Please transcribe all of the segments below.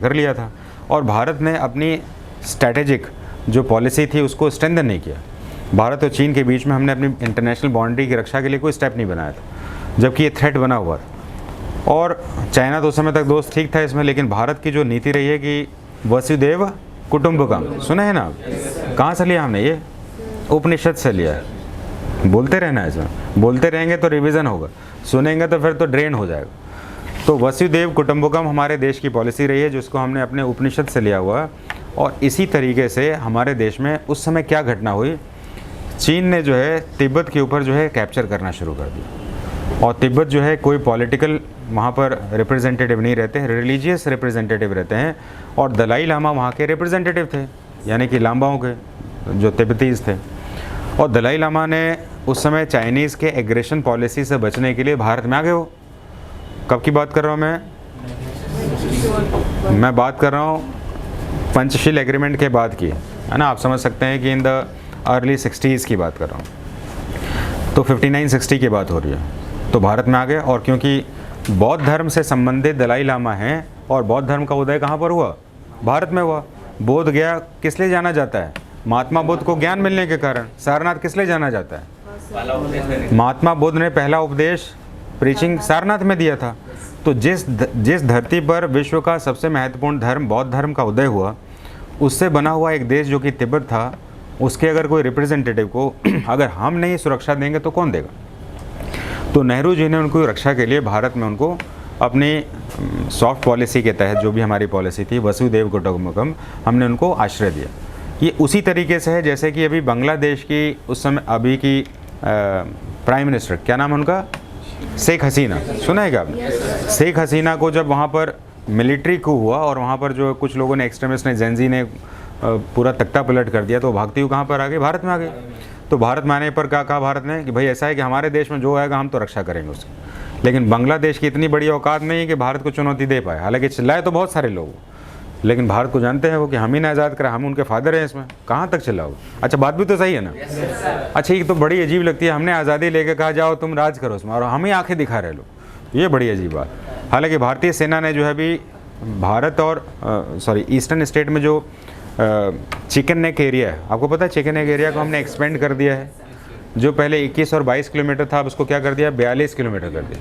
कर लिया था और भारत ने अपनी स्ट्रैटेजिक जो पॉलिसी थी उसको स्ट्रेंथन नहीं किया। भारत और चीन के बीच में हमने अपनी इंटरनेशनल बाउंड्री की रक्षा के लिए कोई स्टेप नहीं बनाया था, जबकि ये थ्रेट बना हुआ था। और चाइना तो उस समय तक दोस्त ठीक था इसमें, लेकिन भारत की जो नीति रही है कि वसुदेव कुटुंबकम, सुना है ना आप? कहाँ से लिया हमने? ये उपनिषद से लिया है। बोलते रहना है इसमें, बोलते रहेंगे तो रिवीजन होगा, सुनेंगे तो फिर तो ड्रेन हो जाएगा। तो वसुदेव कुटुंबकम हमारे देश की पॉलिसी रही है, जिसको हमने अपने उपनिषद से लिया हुआ। और इसी तरीके से हमारे देश में उस समय क्या घटना हुई, चीन ने जो है तिब्बत के ऊपर जो है कैप्चर करना शुरू कर दिया। और तिब्बत जो है कोई पॉलिटिकल वहाँ पर रिप्रेजेंटेटिव नहीं रहते हैं, रिलीजियस रिप्रेजेंटेटिव रहते हैं। और दलाई लामा वहाँ के रिप्रेजेंटेटिव थे, यानी कि लाम्बाओं के, जो तिब्बतीज़ थे। और दलाई लामा ने उस समय चाइनीज़ के एग्रेशन पॉलिसी से बचने के लिए भारत में आ गए। वो कब की बात कर रहा हूँ मैं बात कर रहा हूँ पंचशील एग्रीमेंट के बाद की, है ना। आप समझ सकते हैं कि इन द अर्ली 60s की बात कर रहा हूँ। तो 59-60 की बात हो रही है। तो भारत में आ गए। और क्योंकि बौद्ध धर्म से संबंधित दलाई लामा हैं और बौद्ध धर्म का उदय कहाँ पर हुआ? भारत में हुआ। बोध गया किस लिए जाना जाता है? महात्मा बुद्ध को ज्ञान मिलने के कारण। सारनाथ किस लिए जाना जाता है? महात्मा बुद्ध ने पहला उपदेश प्रीचिंग सारनाथ में दिया था। तो जिस धरती पर विश्व का सबसे महत्वपूर्ण धर्म बौद्ध धर्म का उदय हुआ, उससे बना हुआ एक देश जो कि तिब्बत था, उसके अगर कोई रिप्रेजेंटेटिव को अगर हम नहीं सुरक्षा देंगे तो कौन देगा? तो नेहरू जी ने उनको रक्षा के लिए भारत में उनको अपनी सॉफ्ट पॉलिसी के तहत, जो भी हमारी पॉलिसी थी वसुदेव कुटुंबकम, हमने उनको आश्रय दिया। ये उसी तरीके से है जैसे कि अभी बांग्लादेश की उस समय अभी की प्राइम मिनिस्टर, क्या नाम है उनका? शेख हसीना, सुना है क्या आपने? शेख हसीना को जब वहाँ पर मिलिट्री coup हुआ और वहाँ पर जो कुछ लोगों ने, एक्सट्रीमिस्ट ने, जेंजी ने पूरा तख्ता पलट कर दिया, तो भागती हुई कहाँ पर आ गई? भारत में आ गई। तो भारत में आने पर क्या कहा भारत ने कि भाई ऐसा है कि हमारे देश में जो आएगा हम तो रक्षा करेंगे उसकी। लेकिन बांग्लादेश की इतनी बड़ी औकात नहीं है कि भारत को चुनौती दे पाए। हालांकि चिल्लाए तो बहुत सारे लोग, लेकिन भारत को जानते हैं वो कि हम ही ने आज़ाद करा, हम उनके फादर हैं इसमें, कहाँ तक चिल्लाओगे? अच्छा, बात भी तो सही है ना। अच्छा, ये तो बड़ी अजीब लगती है, हमने आज़ादी लेके कहा जाओ तुम राज करो उसमें, और हम ही आंखें दिखा रहे लोग, ये बड़ी अजीब बात। हालांकि भारतीय सेना ने जो है अभी भारत और ईस्टर्न स्टेट में जो चिकन नेक एरिया है, आपको पता है चिकन नेक एरिया को हमने एक्सपेंड कर दिया है। जो पहले 21 और 22 किलोमीटर था, अब उसको क्या कर दिया? 42 किलोमीटर कर दिया,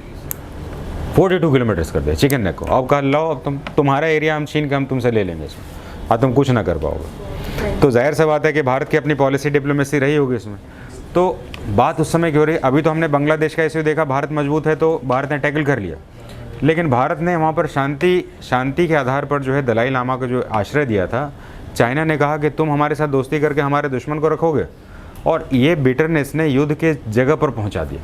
42 किलोमीटर्स कर दिया चिकन नेक को। अब कहा लाओ, अब तुम्हारा एरिया हम छीन के हम तुमसे ले लेंगे इसमें, अब तुम कुछ ना कर पाओगे। तो जाहिर सी बात है कि भारत की अपनी पॉलिसी डिप्लोमेसी रही होगी इसमें। तो बात उस समय क्यों रही? अभी तो हमने बांग्लादेश का इश्यू देखा, भारत मजबूत है तो भारत ने टैकल कर लिया। लेकिन भारत ने वहाँ पर शांति के आधार पर जो है दलाई लामा को जो आश्रय दिया था, चाइना ने कहा कि तुम हमारे साथ दोस्ती करके हमारे दुश्मन को रखोगे, और ये बिटरनेस ने युद्ध के जगह पर पहुँचा दिया।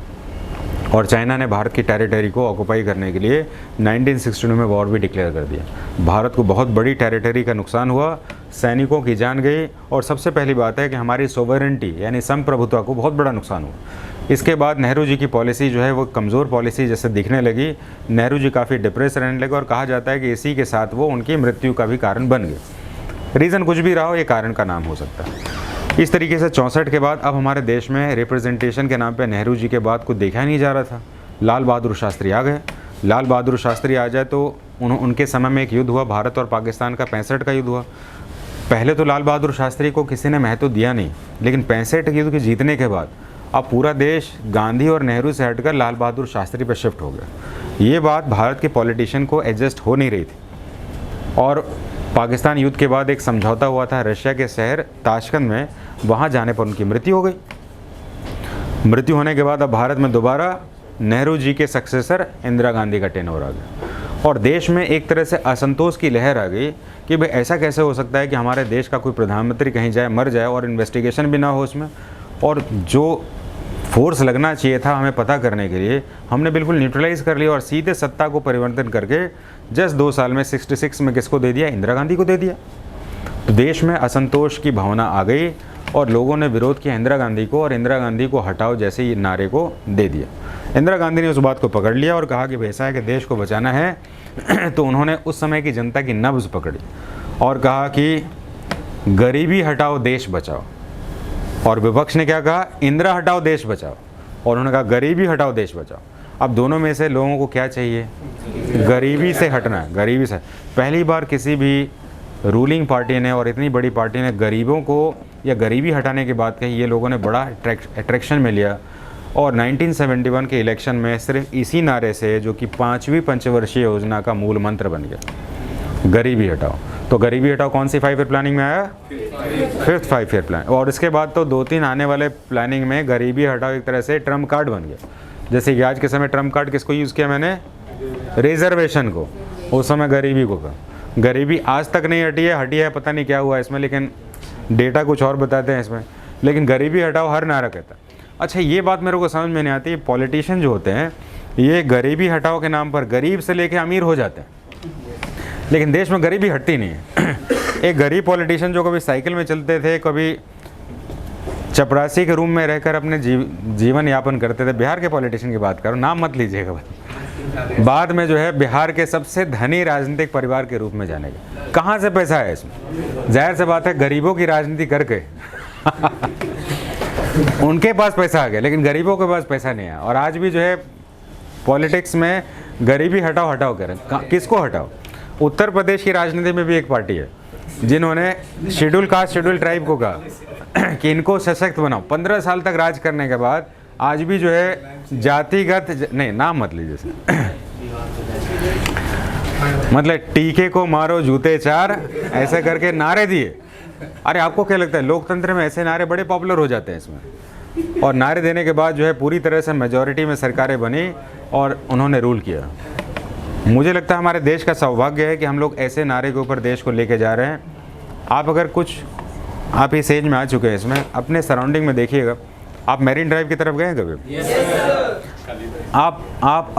और चाइना ने भारत की टेरिटरी को ऑक्यूपाई करने के लिए 1962 में वॉर भी डिक्लेयर कर दिया। भारत को बहुत बड़ी टेरिटरी का नुकसान हुआ, सैनिकों की जान गई, और सबसे पहली बात है कि हमारी सोवरेंटी यानी संप्रभुता को बहुत बड़ा नुकसान हुआ। इसके बाद नेहरू जी की पॉलिसी जो है वो कमज़ोर पॉलिसी जैसे दिखने लगी। नेहरू जी काफ़ी डिप्रेस रहने लगे और कहा जाता है कि इसी के साथ वो उनकी मृत्यु का भी कारण बन गए। रीज़न कुछ भी रहा हो, ये कारण का नाम हो सकता है। इस तरीके से 64 के बाद अब हमारे देश में रिप्रेजेंटेशन के नाम पे नेहरू जी के बाद कुछ देखा ही नहीं जा रहा था। लाल बहादुर शास्त्री आ गए। लाल बहादुर शास्त्री आ जाए तो उनके समय में एक युद्ध हुआ, भारत और पाकिस्तान का 65 का युद्ध हुआ। पहले तो लाल बहादुर शास्त्री को किसी ने महत्व दिया नहीं, लेकिन 65 युद्ध के जीतने के बाद अब पूरा देश गांधी और नेहरू से हटकर लाल बहादुर शास्त्री पर शिफ्ट हो गया। ये बात भारत के पॉलिटिशियन को एडजस्ट हो नहीं रही थी। और पाकिस्तान युद्ध के बाद एक समझौता हुआ था रशिया के शहर ताशकंद में, वहाँ जाने पर उनकी मृत्यु हो गई। मृत्यु होने के बाद अब भारत में दोबारा नेहरू जी के सक्सेसर इंदिरा गांधी का टेनओवर आ गया, और देश में एक तरह से असंतोष की लहर आ गई कि भाई ऐसा कैसे हो सकता है कि हमारे देश का कोई प्रधानमंत्री कहीं जाए, मर जाए और इन्वेस्टिगेशन भी ना हो उसमें, और जो फोर्स लगना चाहिए था हमें पता करने के लिए हमने बिल्कुल न्यूट्रलाइज कर लिया और सीधे सत्ता को परिवर्तन करके जस्ट 2 साल में 66 में किसको दे दिया? इंदिरा गांधी को दे दिया। तो देश में असंतोष की भावना आ गई और लोगों ने विरोध किया इंदिरा गांधी को, और इंदिरा गांधी को हटाओ जैसे ये नारे को दे दिया। इंदिरा गांधी ने उस बात को पकड़ लिया और कहा कि ऐसा है कि देश को बचाना है। तो उन्होंने उस समय की जनता की नब्ज़ पकड़ी और कहा कि गरीबी हटाओ देश बचाओ, और विपक्ष ने क्या कहा? इंदिरा हटाओ देश बचाओ, और उन्होंने कहा गरीबी हटाओ देश बचाओ। अब दोनों में से लोगों को क्या चाहिए? गरीबी से हटना है, गरीबी से। पहली बार किसी भी रूलिंग पार्टी ने और इतनी बड़ी पार्टी ने गरीबों को या गरीबी हटाने की बात कही, ये लोगों ने बड़ा अट्रैक्शन में लिया। और 1971 के इलेक्शन में सिर्फ इसी नारे से, जो कि 5वीं पंचवर्षीय योजना का मूल मंत्र बन गया, गरीबी हटाओ। तो गरीबी हटाओ कौन सी 5 ईयर प्लानिंग में आया? 5th 5 year plan. और इसके बाद तो 2-3 आने वाले प्लानिंग में गरीबी हटाओ एक तरह से ट्रम्प कार्ड बन गया। जैसे कि आज के समय ट्रम्प कार्ड किसको यूज़ किया मैंने? रिजर्वेशन को। उस समय गरीबी को कहा। गरीबी आज तक नहीं हटी है, पता नहीं क्या हुआ इसमें, लेकिन डेटा कुछ और बताते हैं इसमें। लेकिन गरीबी हटाओ हर नारा कहता है। अच्छा, ये बात मेरे को समझ में नहीं आती, पॉलिटिशियन जो होते हैं ये गरीबी हटाओ के नाम पर गरीब से लेके अमीर हो जाते हैं, लेकिन देश में गरीबी हटती नहीं है। एक गरीब पॉलिटिशियन जो कभी साइकिल में चलते थे, कभी चपरासी के रूम में रहकर अपने जीवन यापन करते थे, बिहार के पॉलिटिशियन की बात करो, नाम मत लीजिएगा भाई, बाद में जो है बिहार के सबसे धनी राजनीतिक परिवार के रूप में जानेगा। कहाँ से पैसा है इसमें? जाहिर सी बात है, गरीबों की राजनीति करके उनके पास पैसा आ गया, लेकिन गरीबों के पास पैसा नहीं आया। और आज भी जो है पॉलिटिक्स में गरीबी हटाओ हटाओ करें, किसको हटाओ? उत्तर प्रदेश की राजनीति में भी एक पार्टी है जिन्होंने शेड्यूल कास्ट शेड्यूल ट्राइब को कहा कि इनको सशक्त बनाओ। 15 साल तक राज करने के बाद आज भी जो है जातिगत नहीं, नाम मत लीजिए मतलब टीके को मारो जूते चार, ऐसे करके नारे दिए। अरे आपको क्या लगता है, लोकतंत्र में ऐसे नारे बड़े पॉपुलर हो जाते हैं इसमें। और नारे देने के बाद जो है पूरी तरह से मेजॉरिटी में सरकारें बनी और उन्होंने रूल किया। मुझे लगता है हमारे देश का सौभाग्य है कि हम लोग ऐसे नारे के ऊपर देश को लेके जा रहे हैं। आप अगर कुछ, आप इस एज में आ चुके हैं, इसमें अपने सराउंडिंग में देखिएगा। आप मैरीन ड्राइव की तरफ गए हैं कभी? आप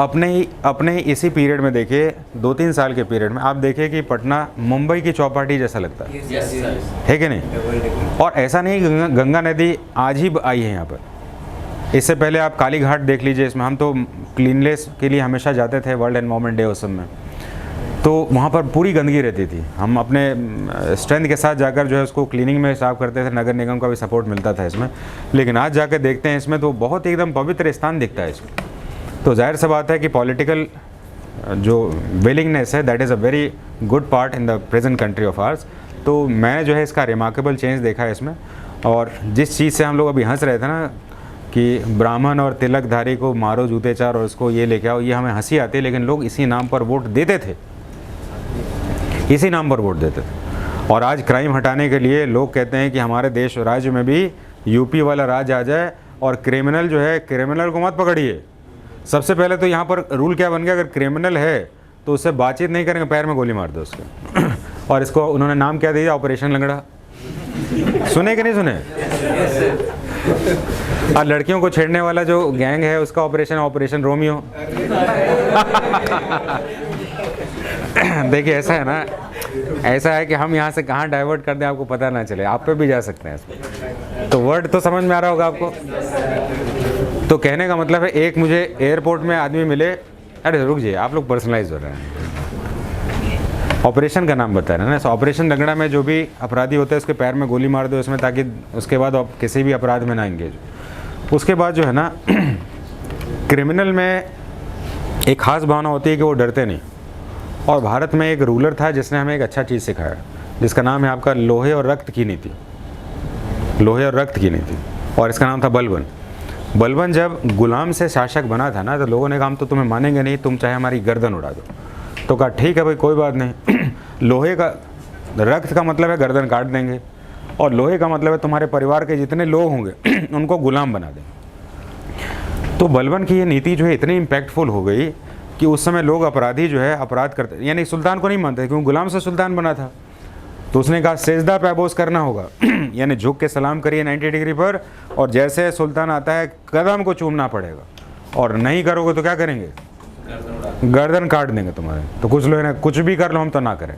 अपने ही इसी पीरियड में देखिए, 2-3 साल के पीरियड में आप देखिए कि पटना मुंबई की चौपाटी जैसा लगता है कि नहीं? और ऐसा नहीं, गंगा नदी आज ही आई है यहाँ पर। इससे पहले आप काली घाट देख लीजिए। इसमें हम तो क्लीननेस के लिए हमेशा जाते थे, वर्ल्ड एनवायरनमेंट डे उस समय, तो वहाँ पर पूरी गंदगी रहती थी। हम अपने स्ट्रेंथ के साथ जाकर जो है उसको क्लीनिंग में साफ करते थे, नगर निगम का भी सपोर्ट मिलता था इसमें। लेकिन आज जाकर देखते हैं इसमें तो बहुत एकदम पवित्र स्थान दिखता है इसमें। तो जाहिर सी बात है कि पॉलिटिकल जो विलिंगनेस है, that is a very good part in the present country of ours. तो मैं जो है इसका रिमार्केबल चेंज देखा है इसमें। और जिस चीज़ से हम लोग अभी हंस रहे थे ना कि ब्राह्मण और तिलकधारी को मारो जूते चार और उसको ये लेके आओ, ये हमें हंसी आती है, लेकिन लोग इसी नाम पर वोट देते थे, इसी नाम पर वोट देते थे। और आज क्राइम हटाने के लिए लोग कहते हैं कि हमारे देश राज्य में भी यूपी वाला राज आ जाए और क्रिमिनल जो है, क्रिमिनल को मत पकड़िए। सबसे पहले तो यहाँ पर रूल क्या बन गया, अगर क्रिमिनल है तो उससे बातचीत नहीं करेंगे, पैर में गोली मार दो उसके। और इसको उन्होंने नाम क्या दिया? ऑपरेशन लंगड़ा। सुने कि नहीं सुने? और लड़कियों को छेड़ने वाला जो गैंग है उसका ऑपरेशन रोमियो। देखिए ऐसा है ना, ऐसा है कि हम यहाँ से कहाँ डाइवर्ट कर दें आपको पता ना चले, आप पे भी जा सकते हैं इसमें। तो वर्ड तो समझ में आ रहा होगा आपको। तो कहने का मतलब है, एक मुझे एयरपोर्ट में आदमी मिले, अरे रुक जाइए, आप लोग पर्सनलाइज हो रहे हैं, ऑपरेशन का नाम बता रहे हैं ना। सो ऑपरेशन लंगड़ा में जो भी अपराधी होते हैं उसके पैर में गोली मार दो इसमें, ताकि उसके बाद आप किसी भी अपराध में ना एंगेज। उसके बाद जो है ना क्रिमिनल में एक खास भावना होती है कि वो डरते नहीं। और भारत में एक रूलर था जिसने हमें एक अच्छा चीज़ सिखाया, जिसका नाम है आपका लोहे और रक्त की नीति। लोहे और रक्त की नीति, और इसका नाम था बलबन। बलबन जब गुलाम से शासक बना था ना, तो लोगों ने कहा हम तो तुम्हें मानेंगे नहीं, तुम चाहे हमारी गर्दन उड़ा दो। तो कहा ठीक है भाई, कोई बात नहीं। लोहे का, रक्त का मतलब है गर्दन काट देंगे, और लोहे का मतलब है तुम्हारे परिवार के जितने लोग होंगे उनको गुलाम बना देंगे। तो बलबन की ये नीति जो है इतनी इम्पैक्टफुल हो गई कि उस समय लोग अपराधी जो है अपराध करते, यानी सुल्तान को नहीं मानते क्योंकि गुलाम से सुल्तान बना था। तो उसने कहा सेजदा पे अबोस करना होगा, यानी झुक के सलाम करिए 90 डिग्री पर, और जैसे सुल्तान आता है कदम को चूमना पड़ेगा, और नहीं करोगे तो क्या करेंगे? गर्दन काट देंगे तुम्हारे। तो कुछ लोग हैं कुछ भी कर लो हम तो ना करें।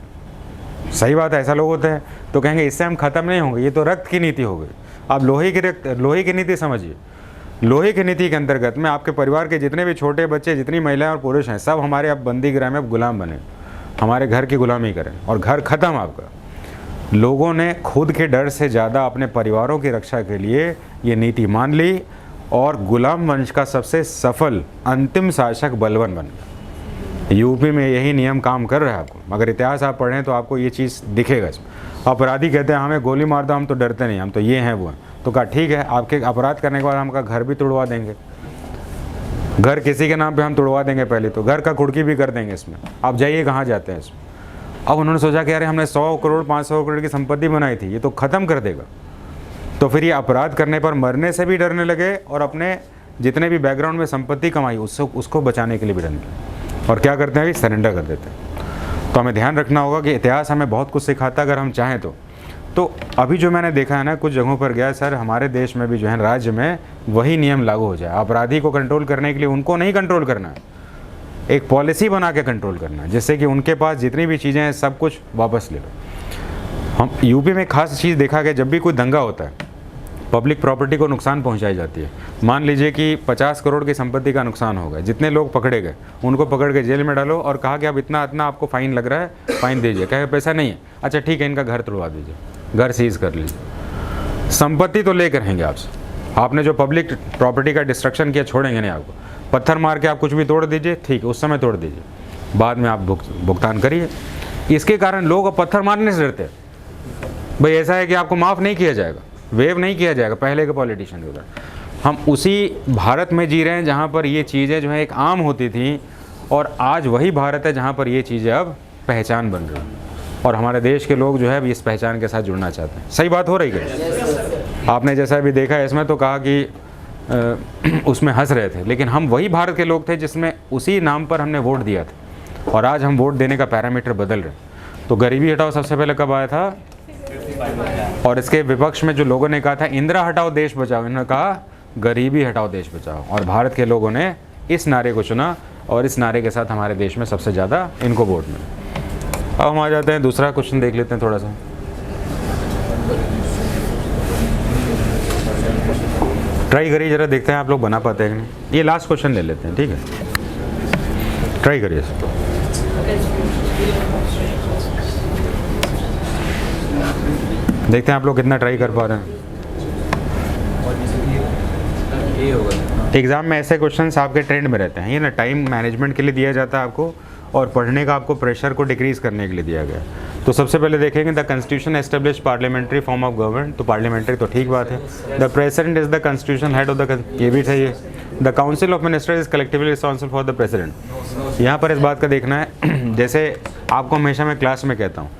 सही बात है, ऐसा लोग होते हैं। तो कहेंगे इससे हम ख़त्म नहीं होंगे, ये तो रक्त की नीति हो गई। आप लोहे की नीति समझिए। लोहे की नीति के अंतर्गत में आपके परिवार के जितने भी छोटे बच्चे, जितनी महिलाएं और पुरुष हैं, सब हमारे अब बंदी गृह में अब गुलाम बने, हमारे घर की गुलामी करें और घर ख़त्म आपका। लोगों ने खुद के डर से ज़्यादा अपने परिवारों की रक्षा के लिए ये नीति मान ली, और गुलाम वंश का सबसे सफल अंतिम शासक बलबन बन गया। यूपी में यही नियम काम कर रहा है आपको, अगर इतिहास आप पढ़ें तो आपको ये चीज़ दिखेगा इसमें। अपराधी कहते हैं हमें गोली मार दो, हम तो डरते नहीं, हम तो ये हैं वो हैं। तो कहा ठीक है, आपके अपराध करने के बाद हम का घर भी तुड़वा देंगे, घर किसी के नाम पे हम तुड़वा देंगे, पहले तो घर का कुड़की भी कर देंगे इसमें, आप जाइए कहाँ जाते हैं इसमें। अब उन्होंने सोचा कि अरे हमने 100 करोड़ 500 करोड़ की संपत्ति बनाई थी, ये तो ख़त्म कर देगा। तो फिर ये अपराध करने पर मरने से भी डरने लगे और अपने जितने भी बैकग्राउंड में संपत्ति कमाई उसको बचाने के लिए भी डरने लगे। और क्या करते हैं, अभी सरेंडर कर देते हैं। तो हमें ध्यान रखना होगा कि इतिहास हमें बहुत कुछ सिखाता है अगर हम चाहें तो अभी जो मैंने देखा है ना, कुछ जगहों पर गया सर, हमारे देश में भी जो है राज्य में वही नियम लागू हो जाए। अपराधी को कंट्रोल करने के लिए उनको नहीं कंट्रोल करना है, एक पॉलिसी बना के कंट्रोल करना है, जिससे कि उनके पास जितनी भी चीज़ें हैं सब कुछ वापस ले लो। हम यूपी में खास चीज़ देखा गया, जब भी कोई दंगा होता है पब्लिक प्रॉपर्टी को नुकसान पहुंचाई जाती है। मान लीजिए कि 50 करोड़ की संपत्ति का नुकसान हो गया, जितने लोग पकड़े गए उनको पकड़ के जेल में डालो और कहा कि अब इतना आपको फ़ाइन लग रहा है, फ़ाइन दीजिए। कहे पैसा नहीं है, अच्छा ठीक है, इनका घर तुड़वा दीजिए, घर सीज कर लीजिए। संपत्ति तो लेकर रहेंगे आपसे, आपने जो पब्लिक प्रॉपर्टी का डिस्ट्रक्शन किया छोड़ेंगे नहीं आपको। पत्थर मार के आप कुछ भी तोड़ दीजिए, ठीक, उस समय तोड़ दीजिए, बाद में आप भुगतान करिए। इसके कारण लोग अब पत्थर मारने से डरते हैं। भाई ऐसा है कि आपको माफ़ नहीं किया जाएगा, वेव नहीं किया जाएगा पहले के पॉलिटिशियन के उधर। हम उसी भारत में जी रहे हैं जहाँ पर ये चीज़ें जो है एक आम होती थी, और आज वही भारत है जहाँ पर ये चीज़ें अब पहचान बन रही हैं। और हमारे देश के लोग जो है अभी इस पहचान के साथ जुड़ना चाहते हैं। सही बात हो रही है? आपने जैसा भी देखा है इसमें तो कहा कि उसमें हंस रहे थे, लेकिन हम वही भारत के लोग थे जिसमें उसी नाम पर हमने वोट दिया था, और आज हम वोट देने का पैरामीटर बदल रहे हैं। तो गरीबी हटाओ सबसे पहले कब आया था? और इसके विपक्ष में जो लोगों ने कहा था इंदिरा हटाओ देश बचाओ, इन्होंने कहा गरीबी हटाओ देश बचाओ। और भारत के लोगों ने इस नारे को चुना, और इस नारे के साथ हमारे देश में सबसे ज़्यादा इनको वोट मिले। अब हम आ जाते हैं, दूसरा क्वेश्चन देख लेते हैं थोड़ा सा। ट्राई करिए जरा, देखते हैं आप लोग बना पाते हैं कि नहीं। ये लास्ट क्वेश्चन ले लेते हैं, ठीक है? ट्राई करिए। देखते हैं आप लोग कितना ट्राई कर पा रहे हैं। एग्ज़ाम में ऐसे क्वेश्चंस आपके ट्रेंड में रहते हैं, ये ना टाइम मैनेजमेंट के लिए दिया जाता है आपको, और पढ़ने का आपको प्रेशर को डिक्रीज़ करने के लिए दिया गया। तो सबसे पहले देखेंगे the constitution establish parliamentary form of government. तो पार्लियामेंट्री तो ठीक बात है। The president is the constitution head of the, ये भी सही है। The council of minister is collectively responsible for the president. यहाँ पर इस बात का देखना है, जैसे आपको हमेशा मैं क्लास में कहता हूँ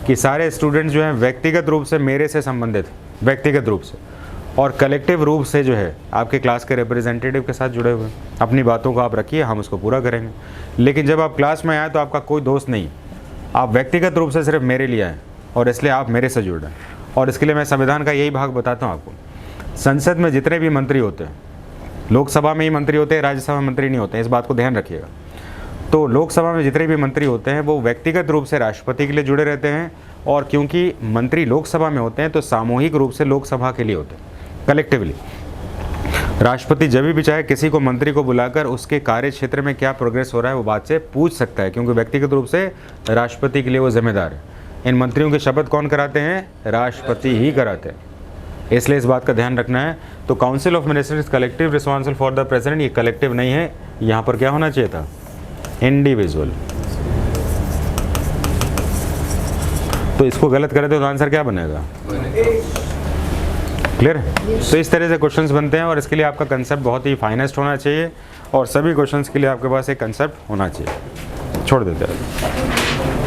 कि सारे स्टूडेंट्स जो हैं व्यक्तिगत रूप से मेरे से संबंधित, व्यक्तिगत रूप से, और कलेक्टिव रूप से जो है आपके क्लास के रिप्रेजेंटेटिव के साथ जुड़े हुए। अपनी बातों को आप रखिए, हम उसको पूरा करेंगे। लेकिन जब आप क्लास में आए तो आपका कोई दोस्त नहीं, आप व्यक्तिगत रूप से सिर्फ मेरे लिए आए, और इसलिए आप मेरे से जुड़ रहे हैं। और इसके लिए मैं संविधान का यही भाग बताता हूँ आपको। संसद में जितने भी मंत्री होते हैं, लोकसभा में ही मंत्री होते हैं, राज्यसभा में मंत्री नहीं होते हैं, इस बात को ध्यान रखिएगा। तो लोकसभा में जितने भी मंत्री होते हैं वो व्यक्तिगत रूप से राष्ट्रपति के लिए जुड़े रहते हैं, और क्योंकि मंत्री लोकसभा में होते हैं तो सामूहिक रूप से लोकसभा के लिए होते हैं, कलेक्टिवली। राष्ट्रपति जब भी चाहे किसी को, मंत्री को बुलाकर उसके कार्य क्षेत्र में क्या प्रोग्रेस हो रहा है वो बात से पूछ सकता है, क्योंकि व्यक्तिगत रूप से राष्ट्रपति के लिए वो जिम्मेदार है। इन मंत्रियों की शपथ कौन कराते हैं? राष्ट्रपति ही कराते हैं, इसलिए इस बात का ध्यान रखना है। तो council of ministers collective responsible for the president, ये कलेक्टिव नहीं है, यहाँ पर क्या होना चाहिए था? इंडिविजुअल। तो इसको गलत करें तो आंसर क्या बनेगा? क्लियर है? तो इस तरह से क्वेश्चंस बनते हैं, और इसके लिए आपका कंसेप्ट बहुत ही फाइनेस्ट होना चाहिए, और सभी क्वेश्चंस के लिए आपके पास एक कंसेप्ट होना चाहिए। छोड़ देते हैं।